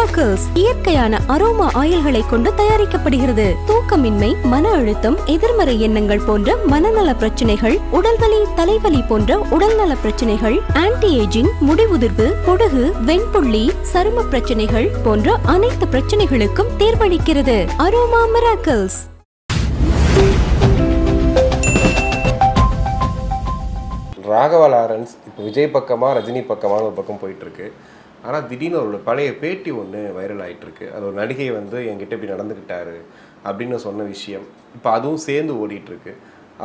Miracles இயற்கையான aroma ஆயில்களை கொண்டு தயாரிக்கப்படுகிறது. தூக்கமின்மை, மன அழுத்தம், எதிர்மறை எண்ணங்கள் போன்ற மனநல பிரச்சனைகள், உடல்வலி, தலைவலி போன்ற உடல்நல பிரச்சனைகள், ஆன்டி ஏஜிங், முடிவுதிர்வு, பொடுகு, வெண்புள்ளி, சரும பிரச்சனைகள் போன்ற அனைத்து பிரச்சனைகளுக்கும் தீர்வளிக்கிறது. Aroma miracles. ராகவா லாரன்ஸ் இப்போ விஜய் பக்கமாக ரஜினி பக்கமாக ஒரு பக்கம் போயிட்டுருக்கு. ஆனால் திடீர்னு ஒரு பழைய பேட்டி ஒன்று வைரல் ஆகிட்டுருக்கு. அது ஒரு நடிகை வந்து என்கிட்ட இப்படி நடந்துக்கிட்டாரு அப்படின்னு சொன்ன விஷயம் இப்போ அதுவும் சேர்ந்து ஓடிட்டுருக்கு.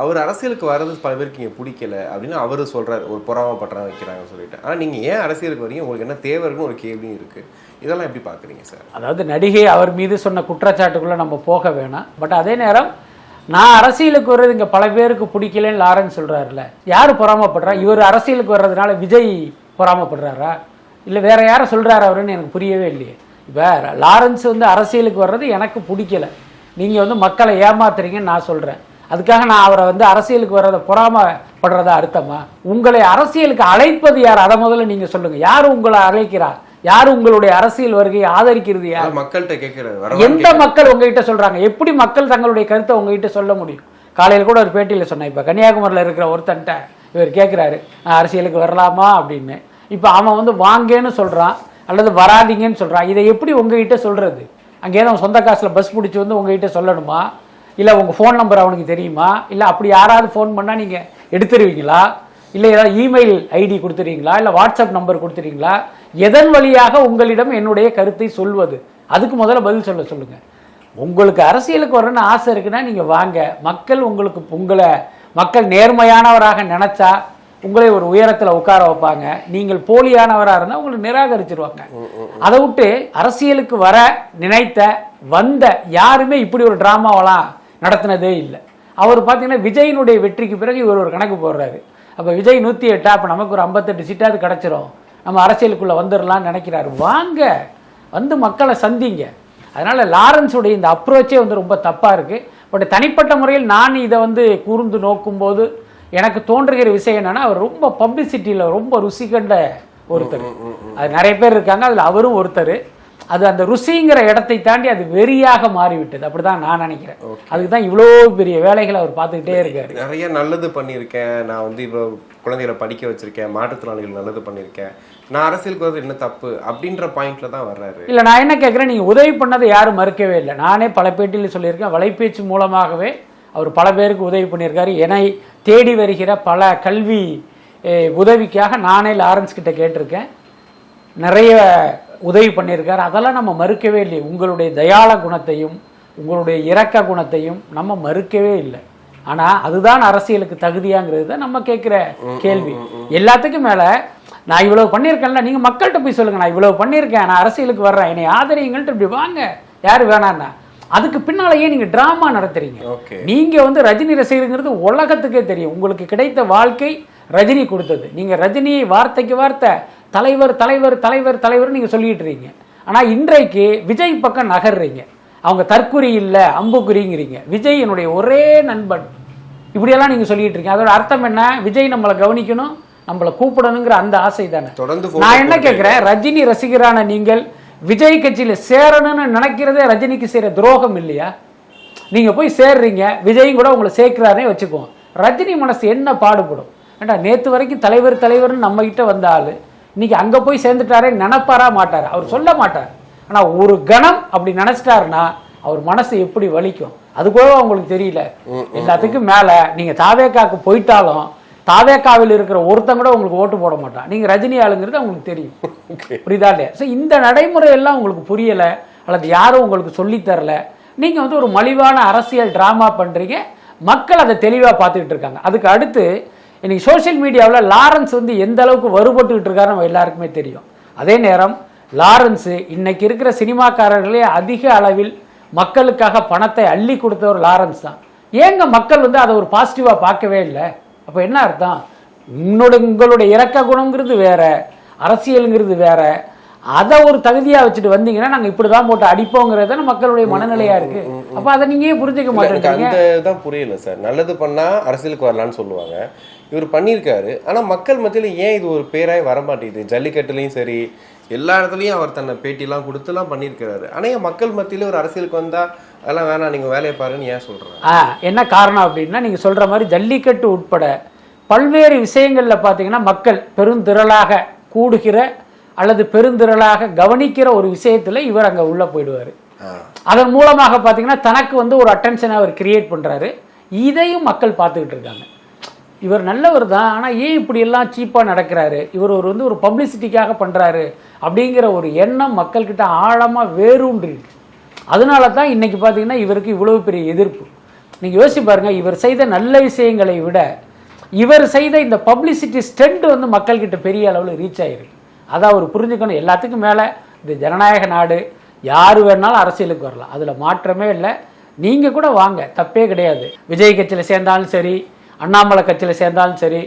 அவர் அரசியலுக்கு வர்றது பல பேருக்கு இங்கே பிடிக்கல அப்படின்னு அவர் சொல்கிறார், ஒரு பொறாமப்பட்டுறாங்க வைக்கிறாங்கன்னு சொல்லிட்டு. ஆனால் நீங்கள் ஏன் அரசியலுக்கு வரீங்க, உங்களுக்கு என்ன தேவை இருக்குன்னு ஒரு கேள்வியும் இருக்குது. இதெல்லாம் எப்படி பார்க்குறீங்க சார்? அதாவது நடிகை அவர் மீது சொன்ன குற்றச்சாட்டுக்குள்ளே நம்ம போக வேணாம். பட் அதே நேரம் நான் அரசியலுக்கு வர்றது இங்கே பல பேருக்கு பிடிக்கலன்னு லாரன்ஸ் சொல்கிறாருல்ல, யார் பொறாமப்படுறா? இவர் அரசியலுக்கு வர்றதுனால விஜய் பொறாமப்படுறாரா இல்லை வேற யாரை சொல்கிறாரு அவருன்னு எனக்கு புரியவே இல்லையே. இப்போ லாரன்ஸ் வந்து அரசியலுக்கு வர்றது எனக்கு பிடிக்கல, நீங்கள் வந்து மக்களை ஏமாத்துறீங்கன்னு நான் சொல்கிறேன். அதுக்காக நான் அவரை வந்து அரசியலுக்கு வர்றதை பொறாமப்படுறதா அர்த்தமா? உங்களை அரசியலுக்கு அழைப்பது யார், அதை முதல்ல நீங்கள் சொல்லுங்கள். யார் உங்களை அழைக்கிறார்? யார் உங்களுடைய அரசியல் வருகையை ஆதரிக்கிறது? யார்? மக்கள்கிட்ட கேட்கிறாரு. எந்த மக்கள் உங்ககிட்ட சொல்றாங்க? எப்படி மக்கள் தங்களுடைய கருத்தை உங்ககிட்ட சொல்ல முடியும்? காலையில் கூட ஒரு பேட்டியில் சொன்னேன், இப்போ கன்னியாகுமரியில் இருக்கிற ஒருத்தன்ட்ட இவர் கேட்குறாரு, நான் அரசியலுக்கு வரலாமா அப்படின்னு. இப்போ அவன் வந்து வாங்கன்னு சொல்கிறான் அல்லது வராதிங்கன்னு சொல்கிறான். இதை எப்படி உங்ககிட்ட சொல்கிறது? அங்கேயே அவன் சொந்த காசில் பஸ் பிடிச்சி வந்து உங்ககிட்ட சொல்லணுமா? இல்லை உங்கள் ஃபோன் நம்பர் அவனுக்கு தெரியுமா? இல்லை அப்படி யாராவது ஃபோன் பண்ணால் நீங்கள் எடுத்துருவீங்களா? இல்லை ஏதாவது இமெயில் ஐடி கொடுத்துறீங்களா? இல்லை வாட்ஸ்அப் நம்பர் கொடுத்துறீங்களா? எதன் வழியாக உங்களிடம் என்னுடைய கருத்தை சொல்வது? அதுக்கு முதல்ல பதில் சொல்லுங்கள். உங்களுக்கு அரசியலுக்கு வரணும்னு ஆசை இருக்குன்னா நீங்கள் வாங்க. மக்கள் நேர்மையானவராக நினச்சா உங்களை ஒரு உயரத்தில் உட்கார வைப்பாங்க. நீங்கள் போலியானவராக இருந்தால் உங்களை நிராகரிச்சிருவாங்க. அதை விட்டு அரசியலுக்கு வர வந்த யாருமே இப்படி ஒரு டிராமாவெல்லாம் நடத்தினதே இல்லை. அவர் பார்த்தீங்கன்னா விஜயினுடைய வெற்றிக்கு பிறகு இவர் ஒரு கணக்கு போடுறாரு. அப்போ விஜய் 108, அப்போ நமக்கு ஒரு 58 சீட்டாவது கிடச்சிரும், நம்ம அரசியலுக்குள்ளே வந்துடலாம்னு நினைக்கிறாரு. வாங்க, வந்து மக்களை சந்திங்க. அதனால் லாரன்ஸுடைய இந்த அப்ரோச்சே வந்து ரொம்ப தப்பாக இருக்குது. பட் தனிப்பட்ட முறையில் நான் இதை வந்து கூர்ந்து நோக்கும்போது எனக்கு தோன்றுகிற விஷயம் என்னென்னா, அவர் ரொம்ப பப்ளிசிட்டியில் ரொம்ப ருசி கண்ட ஒருத்தர். அது நிறைய பேர் இருக்காங்க, அதில் அவரும் ஒருத்தர். அது அந்த ருசிங்கிற இடத்தை தாண்டி அது வெறியாக மாறிவிட்டது. அப்படிதான் நான் நினைக்கிறேன். அதுக்கு தான் இவ்வளோ பெரிய வேலைகளை அவர் பார்த்துக்கிட்டே இருக்காரு. நிறைய நல்லது பண்ணியிருக்கேன், நான் வந்து இவ்வளோ குழந்தைகளை படிக்க வச்சிருக்கேன், மாற்றுத்திறனாளிகள் நல்லது பண்ணியிருக்கேன், நான் அரசியலுக்கு வந்து என்ன தப்பு அப்படின்ற பாயிண்ட்ல தான் வர்றாரு. இல்லை, நான் என்ன கேட்குறேன், நீங்கள் உதவி பண்ணதை யாரும் மறுக்கவே இல்லை. நானே பல பேட்டியில் சொல்லியிருக்கேன், வலைபேச்சு மூலமாகவே அவர் பல பேருக்கு உதவி பண்ணியிருக்காரு. என்னை தேடி வருகிற பல கல்வி உதவிக்காக நானே லாரன்ஸ் கிட்ட கேட்டிருக்கேன், நிறைய உதவி பண்ணியிருக்காரு. அதெல்லாம் நம்ம மறுக்கவே இல்லை. உங்களுடைய தயாள குணத்தையும் உங்களுடைய இரக்க குணத்தையும் நம்ம மறுக்கவே இல்லை. ஆனால் அதுதான் அரசியலுக்கு தகுதியாங்கிறது தான் நம்ம கேட்குற கேள்வி. எல்லாத்துக்கும் மேலே நான் இவ்வளவு பண்ணியிருக்கேன்ல, நீங்கள் மக்கள்கிட்ட போய் சொல்லுங்கள், நான் இவ்வளவு பண்ணியிருக்கேன், நான் அரசியலுக்கு வர்றேன், என்னை ஆதரிங்கள்ட்டு இப்படி வாங்க. யார் வேணான்னா அதுக்கு பின்னாலேயே நீங்கள் ட்ராமா நடத்துறீங்க. நீங்கள் வந்து ரஜினி ரசிகருங்கிறது உலகத்துக்கே தெரியும். உங்களுக்கு கிடைத்த வாழ்க்கை ரஜினி கொடுத்தது. நீங்கள் ரஜினியை வார்த்தைக்கு வார்த்தை தலைவர் தலைவர் தலைவர் தலைவர் நீங்கள் சொல்லிட்டு இருக்கீங்க. ஆனால் இன்றைக்கு விஜய் பக்கம் நகர்றீங்க. அவங்க தற்குறி இல்லை அம்புக்குறிங்கிறீங்க. விஜய் என்னுடைய ஒரே நண்பன் இப்படியெல்லாம் நீங்கள் சொல்லிட்டு இருக்கீங்க. அதோட அர்த்தம் என்ன? விஜய் நம்மளை கவனிக்கணும், நம்மளை கூப்பிடணுங்கிற அந்த ஆசை தானே. நான் என்ன கேட்குறேன், ரஜினி ரசிகரான நீங்கள் விஜய் கட்சியில் சேரணும்னு நினைக்கிறதே ரஜினிக்கு செய்கிற துரோகம் இல்லையா? நீங்கள் போய் சேர்றீங்க, விஜயும் கூட உங்களை சேர்க்கிறாரே வச்சுக்குவோம். ரஜினி மனசு என்ன பாடுபடும்? ஏண்டா நேற்று வரைக்கும் தலைவர் தலைவர்னு நம்ம கிட்ட வந்த ஆள் இன்னைக்கு அங்கே போய் சேர்ந்துட்டாரே நினைப்பாரா மாட்டார்? அவர் சொல்ல மாட்டார். ஆனால் ஒரு கணம் அப்படி நினச்சிட்டாருன்னா அவர் மனசு எப்படி வலிக்கும் அது கூட அவங்களுக்கு தெரியல. எல்லாத்துக்கும் மேலே நீங்கள் தாவேக்காவுக்கு போயிட்டாலும் தாவேக்காவில் இருக்கிற ஒருத்தன் கூட உங்களுக்கு ஓட்டு போட மாட்டான். நீங்கள் ரஜினி ஆளுங்கிறது அவங்களுக்கு தெரியும். புரியுதா இல்லையா? ஸோ இந்த நடைமுறையெல்லாம் உங்களுக்கு புரியலை அல்லது யாரும் உங்களுக்கு சொல்லித்தரல. நீங்கள் வந்து ஒரு மலிவான அரசியல் ட்ராமா பண்ணுறீங்க, மக்கள் அதை தெளிவாக பார்த்துக்கிட்டு இருக்காங்க. அதுக்கு அடுத்து இன்னைக்கு சோசியல் மீடியாவில் லாரன்ஸ் வந்து எந்த அளவுக்கு வருபட்டுக்கிட்டு இருக்காரு நம்ம எல்லாருக்குமே தெரியும். அதே நேரம் லாரன்ஸு இன்னைக்கு இருக்கிற சினிமாக்காரர்களே அதிக அளவில் மக்களுக்காக பணத்தை அள்ளி கொடுத்தவர் லாரன்ஸ் தான். ஏங்க மக்கள் வந்து அதை ஒரு பாசிட்டிவாக பார்க்கவே இல்லை? அப்போ என்ன அர்த்தம்? உங்களுடைய இறக்க குணங்கிறது வேற, அரசியலுங்கிறது வேற. அதை ஒரு தகுதியாக வச்சுட்டு வந்தீங்கன்னா நாங்கள் இப்படி தான் போட்டு அடிப்போங்கிறது மக்களுடைய மனநிலையா இருக்கு. அப்போ அதை நீங்கள் புரிஞ்சுக்க மாட்டேங்க. அதுதான் புரியல சார். நல்லது பண்ணால் அரசியலுக்கு வரலான்னு சொல்லுவாங்க, இவர் பண்ணியிருக்காரு. ஆனால் மக்கள் மத்தியில் ஏன் இது ஒரு பேராய் வரமாட்டேங்குது? ஜல்லிக்கட்டுலையும் சரி, எல்லா இடத்துலையும் அவர் தன்னை பேட்டிலாம் கொடுத்துலாம் பண்ணியிருக்கிறாரு. ஆனால் மக்கள் மத்தியில ஒரு அரசியலுக்கு வந்தால் அதெல்லாம் வேணாம், நீங்கள் வேலையை பாருன்னு ஏன் சொல்கிறாங்க? என்ன காரணம் அப்படின்னா, நீங்கள் சொல்கிற மாதிரி ஜல்லிக்கட்டு உட்பட பல்வேறு விஷயங்களில் பார்த்தீங்கன்னா மக்கள் பெருந்திரளாக கூடுகிற அல்லது பெருந்திரளாக கவனிக்கிற ஒரு விஷயத்தில் இவர் அங்கே உள்ளே போயிடுவார். அதன் மூலமாக பார்த்தீங்கன்னா தனக்கு வந்து ஒரு அட்டென்ஷனை அவர் கிரியேட் பண்ணுறாரு. இதையும் மக்கள் பார்த்துக்கிட்டு இருக்காங்க. இவர் நல்லவர் தான், ஆனால் ஏன் இப்படியெல்லாம் சீப்பாக நடக்கிறாரு, இவர் வந்து ஒரு பப்ளிசிட்டிக்காக பண்ணுறாரு அப்படிங்கிற ஒரு எண்ணம் மக்கள்கிட்ட ஆழமாக வேரூன்றிருக்கு. அதனால தான் இன்றைக்கி பார்த்தீங்கன்னா இவருக்கு இவ்வளவு பெரிய எதிர்ப்பு. நீங்கள் யோசிச்சு பாருங்கள், இவர் செய்த நல்ல விஷயங்களை விட இவர் செய்த இந்த பப்ளிசிட்டி ஸ்டண்ட் வந்து மக்கள்கிட்ட பெரிய அளவில் ரீச் ஆகிருக்கு. அதை அவர் புரிஞ்சுக்கணும். எல்லாத்துக்கும் மேலே இந்த ஜனநாயக நாடு, யார் வேணாலும் அரசியலுக்கு வரலாம், அதில் மாற்றமே இல்லை. நீங்கள் கூட வாங்க, தப்பே கிடையாது. விஜய் கட்சியில் சேர்ந்தாலும் சரி, அண்ணாமலை கட்சியில் சேர்ந்தாலும் சரி,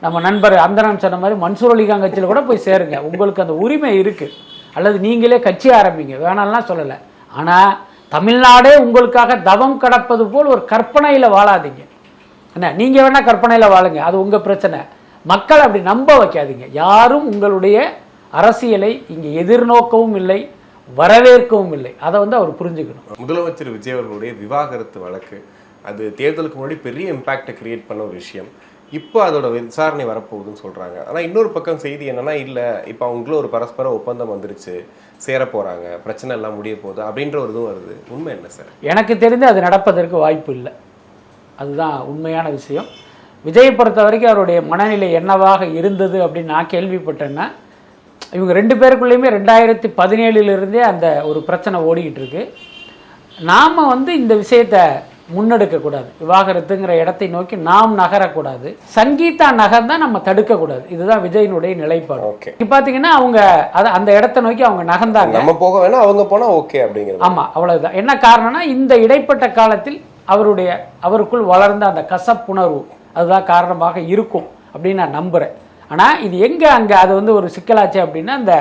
நம்ம நண்பர் அந்தரன் சொன்ன மாதிரி மன்சூர் அலிகான் கட்சியில் கூட போய் சேருங்க, உங்களுக்கு அந்த உரிமை இருக்குது. அல்லது நீங்களே கட்சி ஆரம்பிங்க, வேணாம்லாம் சொல்லலை. ஆனால் தமிழ்நாடே உங்களுக்காக தவம் கடப்பது போல் ஒரு கற்பனையில் வாழாதீங்க. என்ன, நீங்கள் வேணால் கற்பனையில் வாழுங்க, அது உங்கள் பிரச்சனை. மக்கள் அப்படி நம்ப வைக்காதீங்க. யாரும் உங்களுடைய அரசியலை இங்கே எதிர்நோக்கவும் இல்லை, வரவேற்கவும் இல்லை. அதை வந்து அவர் புரிஞ்சுக்கணும். முதலமைச்சர் விஜய் அவர்களுடைய விவாகரத்து வழக்கு அது தேர்தலுக்கு முன்னாடி பெரிய இம்பாக்டை கிரியேட் பண்ண ஒரு விஷயம். இப்போ அதோட விசாரணை வரப்போகுதுன்னு சொல்கிறாங்க. ஆனால் இன்னொரு பக்கம் செய்தி என்னன்னா, இல்லை இப்போ அவங்களும் ஒரு பரஸ்பர ஒப்பந்தம் வந்துருச்சு, சேர போகிறாங்க, பிரச்சனை எல்லாம் முடிய போகுது அப்படின்ற ஒரு இதுவும் வருது. உண்மை என்ன சார்? எனக்கு தெரிந்து அது நடப்பதற்கு வாய்ப்பு இல்லை. அதுதான் உண்மையான விஷயம். விஜயை பொறுத்த வரைக்கும் அவருடைய மனநிலை என்னவாக இருந்தது அப்படின்னு நான் கேள்விப்பட்டேன்னா, இவங்க 2 பேருக்குள்ளேயுமே 2017 அந்த ஒரு பிரச்சனை ஓடிக்கிட்டு இருக்கு. நாம் வந்து இந்த விஷயத்தை முன்னெடுக்கக்கூடாது, விவாகரத்துங்கிற இடத்தை நோக்கி நாம் நகரக்கூடாது, சங்கீதா நகர் தான் நம்ம தடுக்கக்கூடாது. இதுதான் விஜயினுடைய நிலைப்பாடு. இப்போ பார்த்தீங்கன்னா அவங்க அந்த இடத்தை நோக்கி அவங்க நகர்ந்தாங்க, நம்ம போக வேணா அவங்க போனால் ஓகே அப்படிங்கிறது. ஆமாம், அவ்வளவுதான். என்ன காரணம்னா, இந்த இடைப்பட்ட காலத்தில் அவருக்குள் வளர்ந்த அந்த கசப்புணர்வு அதுதான் காரணமாக இருக்கும் அப்படின்னு நான் நம்புகிறேன். ஆனால் இது எங்கே அங்கே அது வந்து ஒரு சிக்கலாச்சு அப்படின்னா, அந்த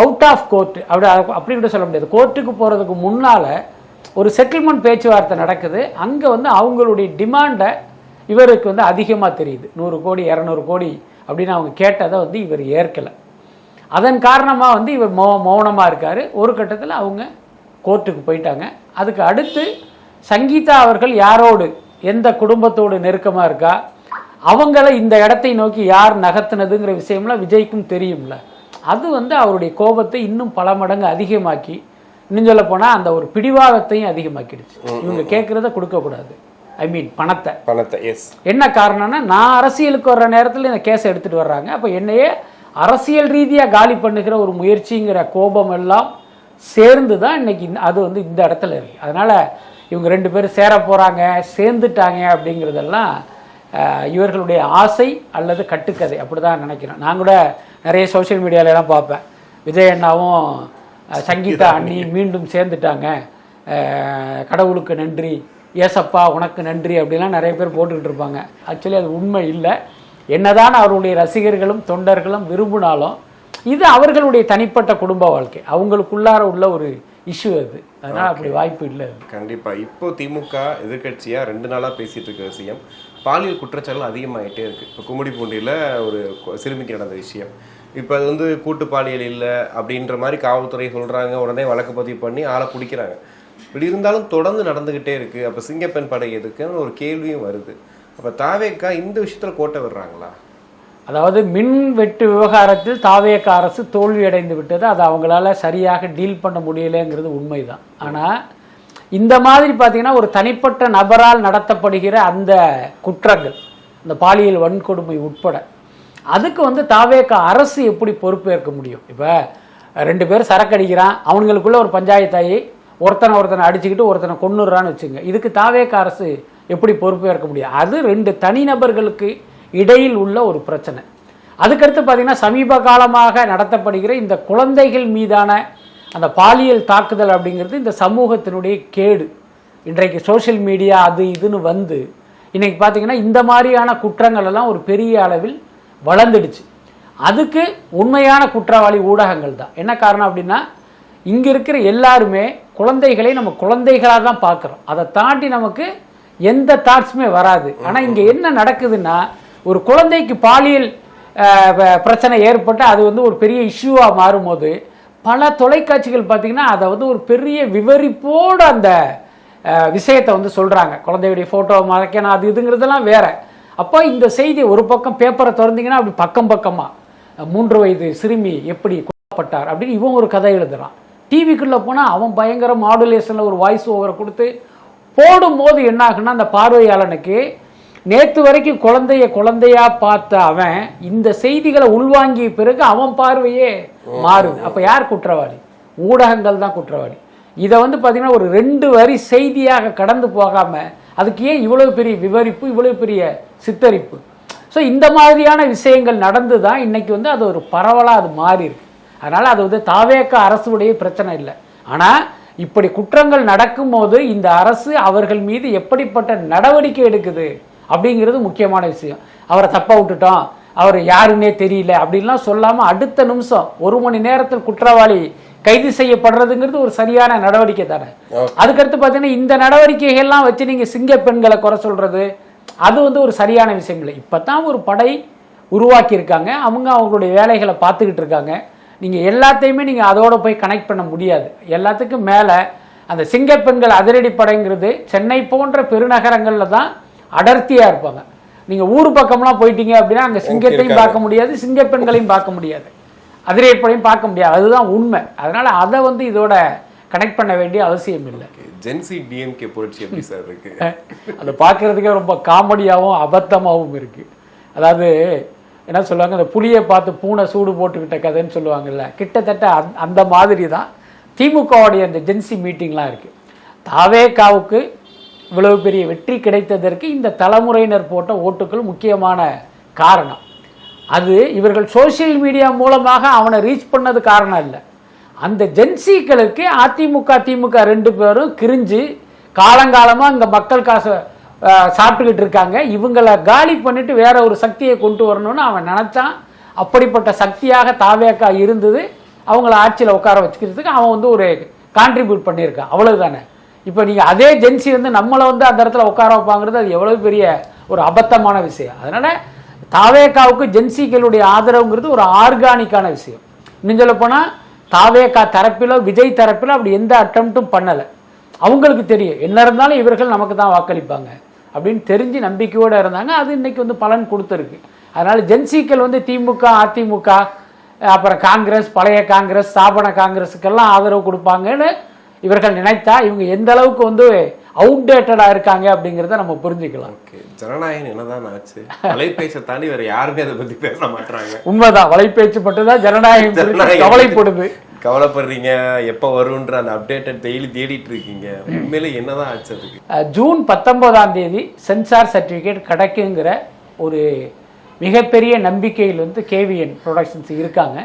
அவுட் ஆஃப் கோர்ட் அப்படி கூட சொல்ல முடியாது. கோர்ட்டுக்கு போகிறதுக்கு முன்னால் ஒரு செட்டில்மெண்ட் பேச்சுவார்த்தை நடக்குது. அங்கே வந்து அவங்களுடைய டிமாண்டை இவருக்கு வந்து அதிகமாக தெரியுது. 100 கோடி 200 கோடி அப்படின்னு அவங்க கேட்டதை வந்து இவர் ஏற்கலை. அதன் காரணமாக வந்து இவர் மௌனமாக இருக்கார். ஒரு கட்டத்தில் அவங்க கோர்ட்டுக்கு போயிட்டாங்க. அதுக்கு அடுத்து சங்கீதா அவர்கள் யாரோடு, எந்த குடும்பத்தோடு நெருக்கமாக இருக்கா, அவங்கள இந்த இடத்தை நோக்கி யார் நகர்த்தினதுங்கிற விஷயம்லாம் விஜய்க்கும் தெரியும்ல. அது வந்து அவருடைய கோபத்தை இன்னும் பல மடங்கு அதிகமாக்கி, இன்னும் சொல்ல போனால் அந்த ஒரு பிடிவாதத்தையும் அதிகமாக்கிடுச்சு. இவங்க கேட்குறத கொடுக்கக்கூடாது, ஐ மீன் பணத்தை. எஸ். என்ன காரணம்னா, நான் அரசியலுக்கு வர்ற நேரத்தில் இந்த கேஸை எடுத்துகிட்டு வர்றாங்க, அப்போ என்னையே அரசியல் ரீதியாக காலி பண்ணுகிற ஒரு முயற்சிங்கிற கோபம் எல்லாம் சேர்ந்து தான் இன்னைக்கு அது வந்து இந்த இடத்துல இருக்குது. அதனால் இவங்க 2 பேரும் சேர போகிறாங்க, சேர்ந்துட்டாங்க அப்படிங்கிறதெல்லாம் இவர்களுடைய ஆசை அல்லது கட்டுக்கதை, அப்படி தான் நினைக்கிறேன். நான் கூட நிறைய சோஷியல் மீடியாலெலாம் பார்ப்பேன், விஜய் அண்ணாவும் சங்கீதா அண்ணி மீண்டும் சேர்ந்துட்டாங்க, கடவுளுக்கு நன்றி, ஏசப்பா உனக்கு நன்றி அப்படிலாம் நிறைய பேர் போட்டுக்கிட்டு இருப்பாங்க. ஆக்சுவலி அது உண்மை இல்லை. என்னதான் அவருடைய ரசிகர்களும் தொண்டர்களும் விரும்பினாலும் இது அவர்களுடைய தனிப்பட்ட குடும்ப வாழ்க்கை, அவங்களுக்குள்ளார உள்ள ஒரு இஷ்யூ அது. அதனால் அப்படி வாய்ப்பு இல்லை. கண்டிப்பாக. இப்போ திமுக எதிர்கட்சியாக 2 நாளாக பேசிகிட்டு இருக்க விஷயம், பாலியல் குற்றச்சாட்டுகள் அதிகமாகிட்டே இருக்குது. இப்போ கும்மிடிப்பூண்டியில் ஒரு சிறுமிக்கு நடந்த விஷயம், இப்போ அது வந்து கூட்டு பாலியல் இல்லை அப்படின்ற மாதிரி காவல்துறை சொல்கிறாங்க. உடனே வழக்கு பதிவு பண்ணி ஆளை பிடிக்கிறாங்க. இப்படி இருந்தாலும் தொடர்ந்து நடந்துக்கிட்டே இருக்குது. அப்போ சிங்கப்பெண் படை எதுக்குன்னு ஒரு கேள்வியும் வருது. அப்போ தாவேக்கா இந்த விஷயத்தில் கோட்டை விடுறாங்களா? அதாவது மின் வெட்டு விவகாரத்தில் தாவேக அரசு தோல்வி அடைந்து விட்டது. அது அவங்களால சரியாக டீல் பண்ண முடியலைங்கிறது உண்மைதான். ஆனால் இந்த மாதிரி பார்த்தீங்கன்னா ஒரு தனிப்பட்ட நபரால் நடத்தப்படுகிற அந்த குற்றங்கள், இந்த பாலியல் வன்கொடுமை உட்பட, அதுக்கு வந்து தாவேக அரசு எப்படி பொறுப்பேற்க முடியும்? இப்போ 2 பேர் சரக்கு அடிக்கிறான், அவங்களுக்குள்ள ஒரு பஞ்சாயத்தாயி ஒருத்தனை அடிச்சுக்கிட்டு ஒருத்தனை கொன்னுறான்னு வச்சுங்க, இதுக்கு தாவேக அரசு எப்படி பொறுப்பேற்க முடியும்? அது 2 தனிநபர்களுக்கு இடையில் உள்ள ஒரு பிரச்சனை. அதுக்கடுத்து பார்த்தீங்கன்னா சமீப காலமாக நடத்தப்படுகிற இந்த குழந்தைகள் மீதான அந்த பாலியல் தாக்குதல் அப்படிங்கிறது இந்த சமூகத்தினுடைய கேடு. இன்றைக்கு சோஷியல் மீடியா அது இதுன்னு வந்து இன்னைக்கு பார்த்தீங்கன்னா இந்த மாதிரியான குற்றங்கள் எல்லாம் ஒரு பெரிய அளவில் வளர்ந்துடுச்சு. அதுக்கு உண்மையான குற்றவாளி ஊடகங்கள் தான். என்ன காரணம் அப்படின்னா, இங்கே இருக்கிற எல்லாருமே குழந்தைகளை நம்ம குழந்தைகளாக தான் பார்க்குறோம். அதை தாண்டி நமக்கு எந்த தாட்ஸுமே வராது. ஆனால் இங்கே என்ன நடக்குதுன்னா, ஒரு குழந்தைக்கு பாலியல் பிரச்சனை ஏற்பட்டு அது வந்து ஒரு பெரிய இஷ்யூவாக மாறும்போது பல தொலைக்காட்சிகள் பார்த்தீங்கன்னா அதை வந்து ஒரு பெரிய விவரிப்போடு அந்த விஷயத்தை வந்து சொல்கிறாங்க. குழந்தையுடைய ஃபோட்டோவை மறைக்கணும் அது இதுங்கிறதெல்லாம் வேற. அப்போ இந்த செய்தி ஒரு பக்கம் பேப்பரை திறந்தீங்கன்னா அப்படி பக்கமாக 3 வயது சிறுமி எப்படி கொல்லப்பட்டார் அப்படின்னு இவன் ஒரு கதை எழுதுறான். டிவிக்குள்ளே போனால் அவன் பயங்கர மாடுலேஷனில் ஒரு வாய்ஸ் ஓவரை கொடுத்து போடும்போது என்ன ஆகுன்னா அந்த பார்வையாளனுக்கு நேற்று வரைக்கும் குழந்தையா பார்த்த அவன் இந்த செய்திகளை உள்வாங்கிய பிறகு அவன் பார்வையே மாறுது. அப்போ யார் குற்றவாளி? ஊடகங்கள் தான் குற்றவாளி. இதை வந்து பார்த்தீங்கன்னா ஒரு 2 வரி செய்தியாக கடந்து போகாமல் அதுக்கு ஏன் இவ்வளவு பெரிய விவரிப்பு, இவ்வளவு பெரிய சித்தரிப்பு? ஸோ இந்த மாதிரியான விஷயங்கள் நடந்து தான் இன்னைக்கு வந்து அது ஒரு பரவலாக அது மாறி இருக்கு. அதனால் அது வந்து தாவேக அரசுடைய பிரச்சனை இல்லை. ஆனால் இப்படி குற்றங்கள் நடக்கும்போது இந்த அரசு அவர்கள் மீது எப்படிப்பட்ட நடவடிக்கை எடுக்குது அப்படிங்கிறது முக்கியமான விஷயம். அவரை தப்ப விட்டுட்டோம், அவர் யாருன்னே தெரியல அப்படின்லாம் சொல்லாமல் அடுத்த நிமிஷம் 1 மணி நேரத்தில் குற்றவாளி கைது செய்யப்படுறதுங்கிறது ஒரு சரியான நடவடிக்கை தானே. அதுக்கடுத்து பார்த்தீங்கன்னா இந்த நடவடிக்கைகள்லாம் வச்சு நீங்கள் சிங்க பெண்களை குறை சொல்றது அது வந்து ஒரு சரியான விஷயம் இல்லை. இப்போ தான் ஒரு படை உருவாக்கியிருக்காங்க, அவங்களுடைய வேலைகளை பார்த்துக்கிட்டு இருக்காங்க. நீங்கள் எல்லாத்தையுமே நீங்கள் அதோட போய் கனெக்ட் பண்ண முடியாது. எல்லாத்துக்கும் மேலே அந்த சிங்கப்பெண்கள் அதிரடி படைங்கிறது சென்னை போன்ற பெருநகரங்களில் தான் அடர்த்தியாக இருப்பாங்க. நீங்கள் ஊர் பக்கம்லாம் போயிட்டீங்க அப்படின்னா அங்கே சிங்கத்தையும் பார்க்க முடியாது, சிங்கப்பெண்களையும் பார்க்க முடியாது, அதிரடி படையும் பார்க்க முடியாது. அதுதான் உண்மை. அதனால் அதை வந்து இதோட கனெக்ட் பண்ண வேண்டிய அவசியம் இல்லை. ஜென்சி டிஎம்கே புரட்சி எப்படி சார் இருக்கு? அதை பார்க்கறதுக்கே ரொம்ப காமெடியாகவும் அபத்தமாகவும் இருக்கு. அதாவது என்ன சொல்லுவாங்க, அந்த புளியை பார்த்து பூனை சூடு போட்டுக்கிட்ட கதைன்னு சொல்லுவாங்கல்ல, கிட்டத்தட்ட அந்த மாதிரி தான் திமுகவுடைய அந்த ஜென்சி மீட்டிங்லாம் இருக்குது. தாவேகாவுக்கு இவ்வளவு பெரிய வெற்றி கிடைத்ததற்கு இந்த தலைமுறையினர் போட்ட ஓட்டுக்கள் முக்கியமான காரணம். அது இவர்கள் சோசியல் மீடியா மூலமாக அவனை ரீச் பண்ணது காரணம் இல்லை. அந்த ஜென்சிகளுக்கு அதிமுக திமுக 2 பேரும் கிரிஞ்சு காலங்காலமாக இங்கே மக்கள் காசை சாப்பிட்டுக்கிட்டு இருக்காங்க, இவங்களை காலி பண்ணிட்டு வேற ஒரு சக்தியை கொண்டு வரணும்னு அவன் நினைச்சான். அப்படிப்பட்ட சக்தியாக தாவேகா இருந்தது. அவங்கள ஆட்சியில் உட்கார வச்சுக்கிறதுக்கு அவன் வந்து ஒரு கான்ட்ரிபியூட் பண்ணியிருக்கான், அவ்வளவுதானே. இப்போ நீங்கள் அதே ஜென்சி வந்து நம்மளை வந்து அந்த இடத்துல உட்கார வைப்பாங்கிறது அது எவ்வளவு பெரிய ஒரு அபத்தமான விஷயம். அதனால தாவேகாவுக்கு ஜென்சிகளுடைய ஆதரவுங்கிறது ஒரு ஆர்கானிக்கான விஷயம். இன்னும் சொல்ல போனால் தாவேகா தரப்பிலோ விஜய் தரப்பிலோ அப்படி எந்த அட்டம்ப்டும் பண்ணலை. அவங்களுக்கு தெரியும் என்ன இருந்தாலும் இவர்கள் நமக்கு தான் வாக்களிப்பாங்க அப்படின்னு தெரிஞ்சு நம்பிக்கையோடு இருந்தாங்க. அது இன்னைக்கு வந்து பலன் கொடுத்துருக்கு. அதனால ஜென்சிக்கள் வந்து திமுக அதிமுக அப்புறம் காங்கிரஸ், பழைய காங்கிரஸ், ஸ்தாபன காங்கிரஸுக்கெல்லாம் ஆதரவு கொடுப்பாங்கன்னு இவர்கள் நினைத்தா இவங்க எந்த அளவுக்கு வந்து அவுடேட்டடா இருக்காங்க அப்படிங்கிறத நம்ம புரிஞ்சுக்கலாம். ஜனநாயகம் என்னதான் ஆச்சு? வலைபேச்சை தாண்டி வேற யாருமே அதை பத்தி பேச மாட்டாங்க. உண்மைதான், வலைபேச்சு மட்டும்தான் ஜனநாயகம் கவலைப்படுது. கவலைப்படுறீங்க, எப்போ வரும்ன்ற அந்த அப்டேட்டை டெய்லி தேடிட்டு இருக்கீங்க. உண்மையில என்னதான் ஆச்சு அதுக்கு? ஜூன் 19ஆம் தேதி சென்சார் சர்டிஃபிகேட் கிடைக்குங்கிற ஒரு மிகப்பெரிய நம்பிக்கையில் வந்து கேவிஎன் ப்ரொடக்ஷன்ஸ் இருக்காங்க.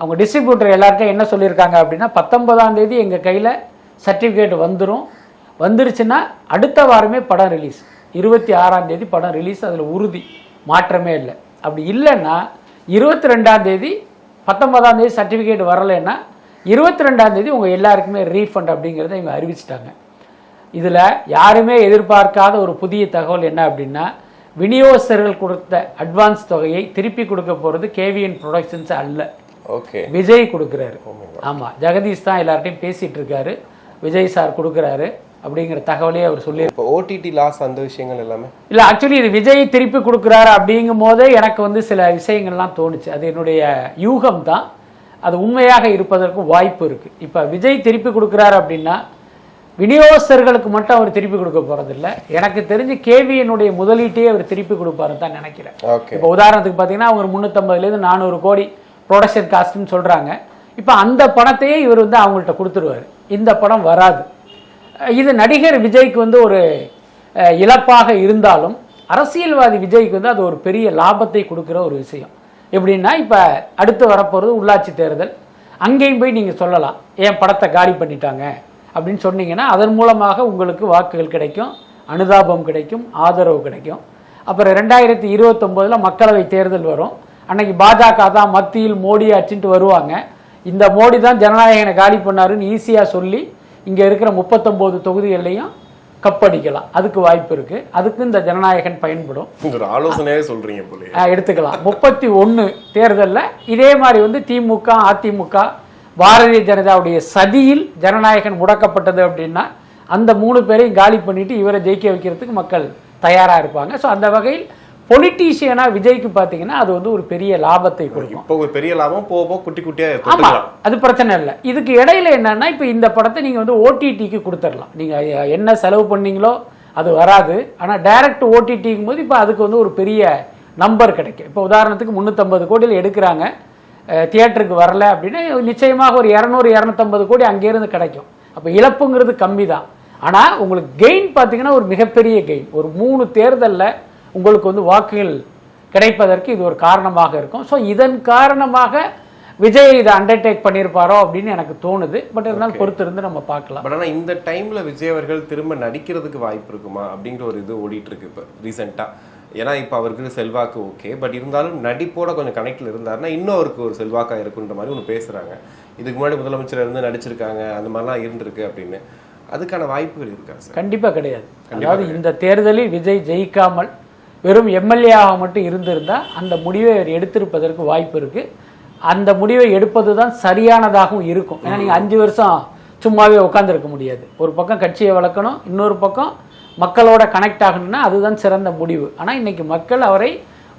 அவங்க டிஸ்ட்ரிபியூட்டர் எல்லாருக்கும் என்ன சொல்லியிருக்காங்க அப்படின்னா 19ஆம் தேதி எங்கள் கையில் சர்டிஃபிகேட் வந்துருச்சுன்னா அடுத்த வாரமே படம் ரிலீஸ், 26ஆம் தேதி படம் ரிலீஸ், அதில் உறுதி, மாற்றமே இல்லை. அப்படி இல்லைன்னா 22ஆம் தேதி 19ஆம் தேதி சர்டிஃபிகேட் வரலைன்னா 22ஆம் தேதி உங்கள் எல்லாருக்குமே ரீஃபண்ட் அப்படிங்கிறத இவங்க அறிவிச்சிட்டாங்க. இதில் யாருமே எதிர்பார்க்காத ஒரு புதிய தகவல் என்ன அப்படின்னா, விநியோகஸ்தர்கள் கொடுத்த அட்வான்ஸ் தொகையை திருப்பி கொடுக்க போகிறது கேவிஎன் ப்ரொடக்ஷன்ஸ் அல்ல, விஜய் கொடுக்குறாரு. ஆமாம், ஜெகதீஷ் தான் எல்லார்ட்டையும் பேசிகிட்டு இருக்காரு, விஜய் சார் கொடுக்குறாரு அப்படிங்கிற தகவலையே அவர் சொல்லி. ஓடிடி லாஸ் அந்த விஷயங்கள் எல்லாமே இல்லை, ஆக்சுவலி இது விஜய் திருப்பி கொடுக்குறாரு அப்படிங்கும் போதே எனக்கு வந்து சில விஷயங்கள்லாம் தோணுச்சு. அது என்னுடைய யூகம் தான், அது உண்மையாக இருப்பதற்கு வாய்ப்பு இருக்குது. இப்போ விஜய் திருப்பி கொடுக்குறாரு அப்படின்னா விநியோகஸ்தர்களுக்கு மட்டும் அவர் திருப்பி கொடுக்க போகிறதில்ல, எனக்கு தெரிஞ்சு கேவிஎனுடைய முதலீட்டையே அவர் திருப்பி கொடுப்பாருன்னு தான் நினைக்கிறேன். இப்போ உதாரணத்துக்கு பார்த்தீங்கன்னா அவங்க 350 400 கோடி ப்ரொடக்ஷன் காஸ்ட்னு சொல்கிறாங்க. இப்போ அந்த பணத்தையே இவர் வந்து அவங்கள்ட்ட கொடுத்துருவார். இந்த படம் வராது. இது நடிகர் விஜய்க்கு வந்து ஒரு இழப்பாக இருந்தாலும் அரசியல்வாதி விஜய்க்கு வந்து அது ஒரு பெரிய லாபத்தை கொடுக்குற ஒரு விஷயம். எப்படின்னா இப்போ அடுத்து வரப்போகிறது உள்ளாட்சி தேர்தல், அங்கேயும் போய் நீங்கள் சொல்லலாம் ஏன் படத்தை காலி பண்ணிட்டாங்க அப்படின்னு சொன்னீங்கன்னா அதன் மூலமாக உங்களுக்கு வாக்குகள் கிடைக்கும், அனுதாபம் கிடைக்கும், ஆதரவு கிடைக்கும். அப்புறம் 2029 மக்களவை தேர்தல் வரும். அன்னைக்கு பாஜக தான் மத்தியில் மோடி ஆச்சுன்ட்டு வருவாங்க. இந்த மோடி தான் ஜனநாயகனை காலி பண்ணாருன்னு ஈஸியாக சொல்லி இங்கே இருக்கிற 39 தொகுதிகளையும் கப்படிக்கலாம். அதுக்கு வாய்ப்பு இருக்கு. அதுக்கு இந்த ஜனநாயகன் பயன்படும். ஒரு ஆலோசனையே சொல்றீங்க போல. எடுத்துக்கலாம். 31 தேர்தலில் இதே மாதிரி வந்து திமுக அதிமுக பாரதிய ஜனதாவுடைய சதியில் ஜனநாயகன் முடக்கப்பட்டது அப்படின்னா அந்த 3 பேரையும் காலி பண்ணிட்டு இவரை ஜெயிக்க வைக்கிறதுக்கு மக்கள் தயாரா இருப்பாங்க. ஸோ அந்த வகையில் பொலிட்டீஷியனா விஜய்க்கு பார்த்தீங்கன்னா அது வந்து ஒரு பெரிய லாபத்தை கொடுக்கும். இப்போ ஒரு பெரிய லாபம் போக குட்டி குட்டியா. ஆமா, அது பிரச்சனை இல்லை. இதுக்கு இடையில என்னன்னா இப்போ இந்த படத்தை நீங்க வந்து ஓடிடிக்கு கொடுத்துடலாம். நீங்க என்ன செலவு பண்ணீங்களோ அது வராது. ஆனால் டைரக்ட் ஓடிடிங்கும் போது இப்போ அதுக்கு வந்து ஒரு பெரிய நம்பர் கிடைக்கும். இப்போ உதாரணத்துக்கு 350 கோடியில் எடுக்கிறாங்க, தியேட்டருக்கு வரல அப்படின்னா நிச்சயமாக ஒரு 200-250 கோடி அங்கேருந்து கிடைக்கும். அப்போ இழப்புங்கிறது கம்மி தான். ஆனால் உங்களுக்கு கெயின் பார்த்தீங்கன்னா ஒரு மிகப்பெரிய கெயின். ஒரு 3 தேர்தலில் உங்களுக்கு வந்து வாக்குகள் கிடைப்பதற்கு இது ஒரு காரணமாக இருக்கும். ஸோ இதன் காரணமாக விஜய் இதை அண்டர்டேக் பண்ணியிருப்பாரோ அப்படின்னு எனக்கு தோணுது. பட் இருந்தாலும் பொறுத்திருந்து நம்ம பார்க்கலாம். பட் ஆனால் இந்த டைம்ல விஜய் அவர்கள் திரும்ப நடிக்கிறதுக்கு வாய்ப்பு இருக்குமா அப்படிங்கிற ஒரு இது ஓடிட்டு இருக்கு இப்போ ரீசெண்டாக. ஏன்னா இப்போ அவருக்கு செல்வாக்கு ஓகே, பட் இருந்தாலும் நடிப்போட கொஞ்சம் கனெக்டில் இருந்தாருன்னா இன்னும் அவருக்கு ஒரு செல்வாக்காக இருக்குன்ற மாதிரி ஒன்று பேசுகிறாங்க. இதுக்கு முன்னாடி முதலமைச்சர் இருந்து நடிச்சிருக்காங்க, அந்த மாதிரிலாம் இருந்திருக்கு அப்படின்னு. அதுக்கான வாய்ப்புகள் இருக்கா சார்? கண்டிப்பாக கிடையாது. அதாவது இந்த தேர்தலில் விஜய் ஜெயிக்காமல் வெறும் எம்எல்ஏவாக மட்டும் இருந்திருந்தால் அந்த முடிவை எடுத்திருப்பதற்கு வாய்ப்பு இருக்குது. அந்த முடிவை எடுப்பது தான் சரியானதாகவும் இருக்கும். ஏன்னா நீங்கள் 5 வருஷம் சும்மாவே உட்காந்துருக்க முடியாது. ஒரு பக்கம் கட்சியை வளர்க்கணும், இன்னொரு பக்கம் மக்களோட கனெக்ட் ஆகணும்னா அதுதான் சிறந்த முடிவு. ஆனால் இன்னைக்கு மக்கள் அவரை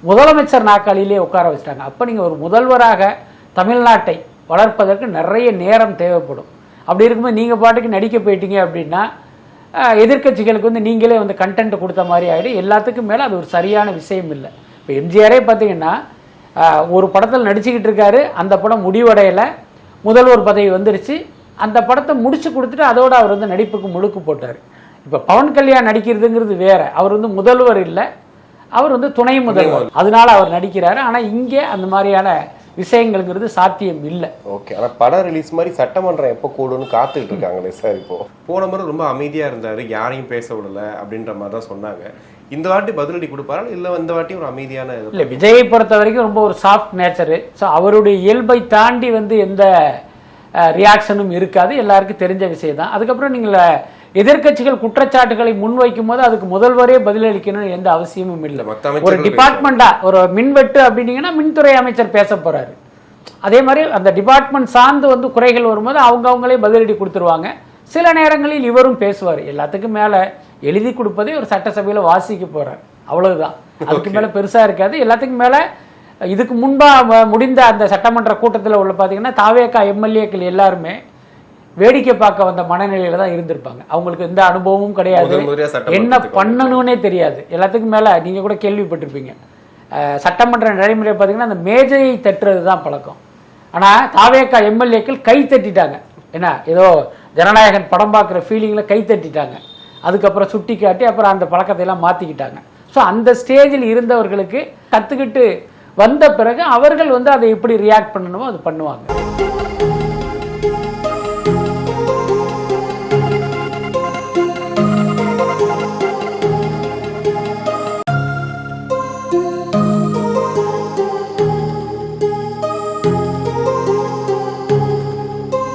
முதலமைச்சர் நாற்காலியிலே உட்கார வச்சுட்டாங்க. அப்போ நீங்கள் ஒரு முதல்வராக தமிழ்நாட்டை வளர்ப்பதற்கு நிறைய நேரம் தேவைப்படும். அப்படி இருக்கும்போது நீங்கள் பாட்டுக்கு நடிக்க போயிட்டீங்க அப்படின்னா எதிர்கட்சிகளுக்கு வந்து நீங்களே வந்து கண்டென்ட் கொடுத்த மாதிரி ஆகிடும். எல்லாத்துக்கும் மேலே அது ஒரு சரியான விஷயம் இல்லை. இப்போ எம்ஜிஆரே பார்த்தீங்கன்னா ஒரு படத்தில் நடிச்சுக்கிட்டு இருக்காரு, அந்த படம் முடிவடையலை, முதல்வர் பதவி வந்துருச்சு, அந்த படத்தை முடிச்சு கொடுத்துட்டு அதோட அவர் வந்து நடிப்புக்கு முழுக்கு போட்டார். இப்போ பவன் கல்யாண் நடிக்கிறதுங்கிறது வேற. அவர் வந்து முதல்வர் இல்லை, அவர் வந்து துணை முதல்வர், அதனால அவர் நடிக்கிறாரு. ஆனால் இங்கே அந்த மாதிரியான விஷயங்கள்ங்கிறது சாத்தியம் இல்லை. ஓகே, ஆனால் படம் ரிலீஸ் மாதிரி சட்டமன்றம் எப்போ கூடுன்னு காத்துக்கிட்டு இருக்காங்களே சார். இப்போ போன முறை ரொம்ப அமைதியாக இருந்தார், யாரையும் பேச விடலை அப்படின்ற மாதிரி தான் சொன்னாங்க. இந்த வாட்டி பதிலடி கொடுப்பாரா இல்லை இந்த வாட்டி ஒரு அமைதியான? இல்லை, விஜயை பொறுத்த வரைக்கும் ரொம்ப ஒரு சாஃப்ட் நேச்சரு. ஸோ அவருடைய இயல்பை தாண்டி வந்து எந்த ரியாக்ஷனும் இருக்காது, எல்லாருக்கும் தெரிஞ்ச விஷயம் தான். அதுக்கப்புறம் நீங்கள் எதிர்கட்சிகள் குற்றச்சாட்டுகளை முன்வைக்கும் போது அதுக்கு முதல்வரே பதிலளிக்கணும்னு எந்த அவசியமும் இல்லை. ஒரு டிபார்ட்மெண்டா ஒரு மின்வெட்டு அப்படின்னீங்கன்னா மின்துறை அமைச்சர் பேச போறாரு. அதே மாதிரி அந்த டிபார்ட்மெண்ட் சார்ந்து வந்து குறைகள் வரும்போது அவங்களே பதிலடி கொடுத்துருவாங்க. சில நேரங்களில் இவரும் பேசுவார். எல்லாத்துக்கும் மேல எழுதி கொடுப்பதே ஒரு சட்டசபையில வாசிக்க போறார், அவ்வளவுதான். அதுக்கு மேல பெருசா இருக்காது. எல்லாத்துக்கும் மேல இதுக்கு முன்பா முடிந்த அந்த சட்டமன்ற கூட்டத்தில் உள்ள பாத்தீங்கன்னா தாவேகா எம்எல்ஏக்கள் எல்லாருமே வேடிக்கை பார்க்க வந்த மனநிலையில தான் இருந்திருப்பாங்க. அவங்களுக்கு எந்த அனுபவமும் கிடையாது, என்ன பண்ணணும்னே தெரியாது. எல்லாத்துக்கும் மேல நீங்க கூட கேள்விப்பட்டிருப்பீங்க, சட்டமன்ற நடைமுறை பார்த்தீங்கன்னா அந்த மேஜையை தட்டுறது தான் பழக்கம். ஆனா தாவேகா எம்எல்ஏக்கள் கை தட்டிட்டாங்க. என்ன ஏதோ ஜனநாயகன் படம் பார்க்குற ஃபீலிங்ல கை தட்டிட்டாங்க. அதுக்கப்புறம் சுட்டி காட்டி அப்புறம் அந்த பழக்கத்தை எல்லாம் மாத்திக்கிட்டாங்க. ஸோ அந்த ஸ்டேஜில் இருந்தவர்களுக்கு கத்துக்கிட்டு வந்த பிறகு அவர்கள் வந்து அதை எப்படி ரியாக்ட் பண்ணணுமோ அது பண்ணுவாங்க.